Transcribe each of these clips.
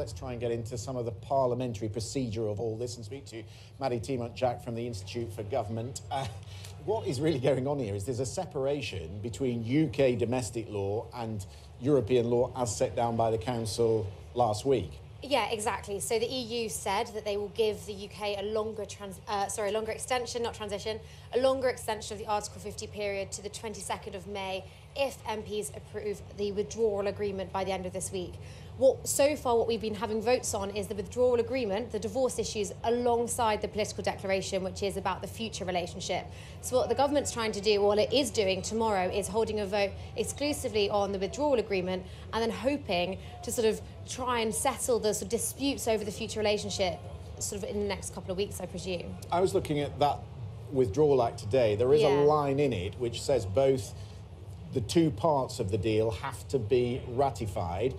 let's try and get into some of the parliamentary procedure of all this and speak to Maddy Thimont Jack from the Institute for Government. What is really going on here is there's a separation between UK domestic law and European law as set down by the Council last week. Yeah, exactly. So the EU said that they will give the UK a longer extension, not transition, a longer extension of the Article 50 period to the 22nd of May if MPs approve the withdrawal agreement by the end of this week. So far, what we've been having votes on is the withdrawal agreement, the divorce issues, alongside the political declaration, which is about the future relationship. So what the government's trying to do, or it is doing tomorrow, is holding a vote exclusively on the withdrawal agreement and then hoping to sort of try and settle the sort of disputes over the future relationship sort of in the next couple of weeks, I presume. I was looking at that Withdrawal Act today. There is a line in it which says both the two parts of the deal have to be ratified.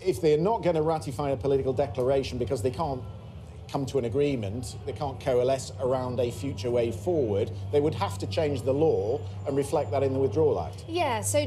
If they're not going to ratify a political declaration because they can't come to an agreement, they can't coalesce around a future way forward, they would have to change the law and reflect that in the Withdrawal Act. Yeah, so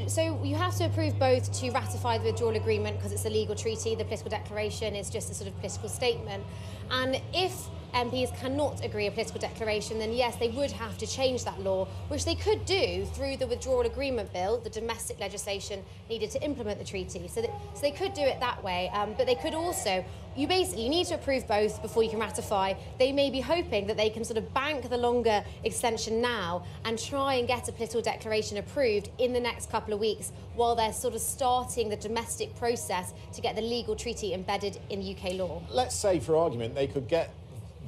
you have to approve both to ratify the withdrawal agreement because it's a legal treaty. The political declaration is just a sort of political statement. And if MPs cannot agree a political declaration, then yes, they would have to change that law, which they could do through the withdrawal agreement bill, the domestic legislation needed to implement the treaty. So they could do it that way, but they could also, you need to approve both before you can ratify. They may be hoping that they can sort of bank the longer extension now and try and get a political declaration approved in the next couple of weeks while they're sort of starting the domestic process to get the legal treaty embedded in UK law. Let's say, for argument, they could get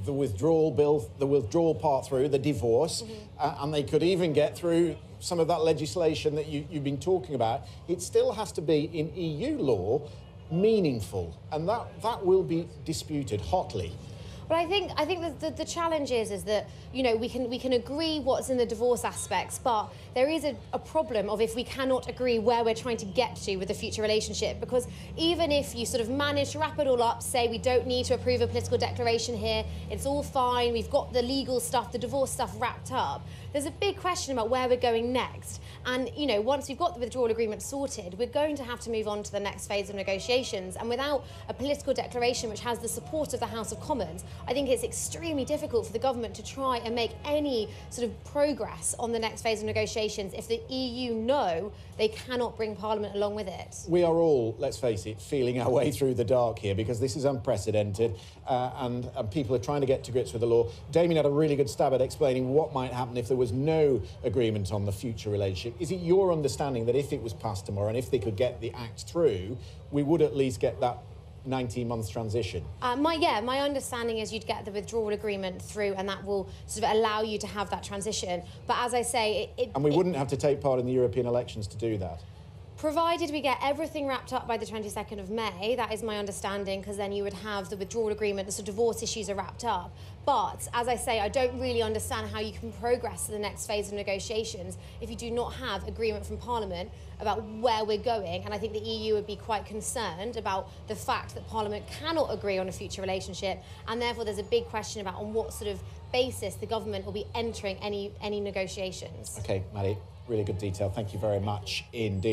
the withdrawal bill, the withdrawal part through, the divorce, and they could even get through some of that legislation that you've been talking about. It still has to be, in EU law, meaningful, and that will be disputed hotly. But I think that the challenge is that, you know, we can agree what's in the divorce aspects, but there is a problem of if we cannot agree where we're trying to get to with the future relationship, because even if you sort of manage to wrap it all up, say we don't need to approve a political declaration here, it's all fine, we've got the legal stuff, the divorce stuff wrapped up, there's a big question about where we're going next. And, you know, once we've got the withdrawal agreement sorted, we're going to have to move on to the next phase of negotiations. And without a political declaration which has the support of the House of Commons, I think it's extremely difficult for the government to try and make any sort of progress on the next phase of negotiations if the EU know they cannot bring Parliament along with it. We are all, let's face it, feeling our way through the dark here because this is unprecedented and people are trying to get to grips with the law. Damien had a really good stab at explaining what might happen if there was no agreement on the future relationship. Is it your understanding that if it was passed tomorrow and if they could get the Act through, we would at least get that 19-month transition? My understanding is you'd get the withdrawal agreement through and that will sort of allow you to have that transition. But as I say... And we wouldn't have to take part in the European elections to do that? Provided we get everything wrapped up by the 22nd of May, that is my understanding, because then you would have the withdrawal agreement, the divorce issues are wrapped up. But, as I say, I don't really understand how you can progress to the next phase of negotiations if you do not have agreement from Parliament about where we're going. And I think the EU would be quite concerned about the fact that Parliament cannot agree on a future relationship, and therefore there's a big question about on what sort of basis the government will be entering any negotiations. OK, Maddy, really good detail. Thank you very much indeed.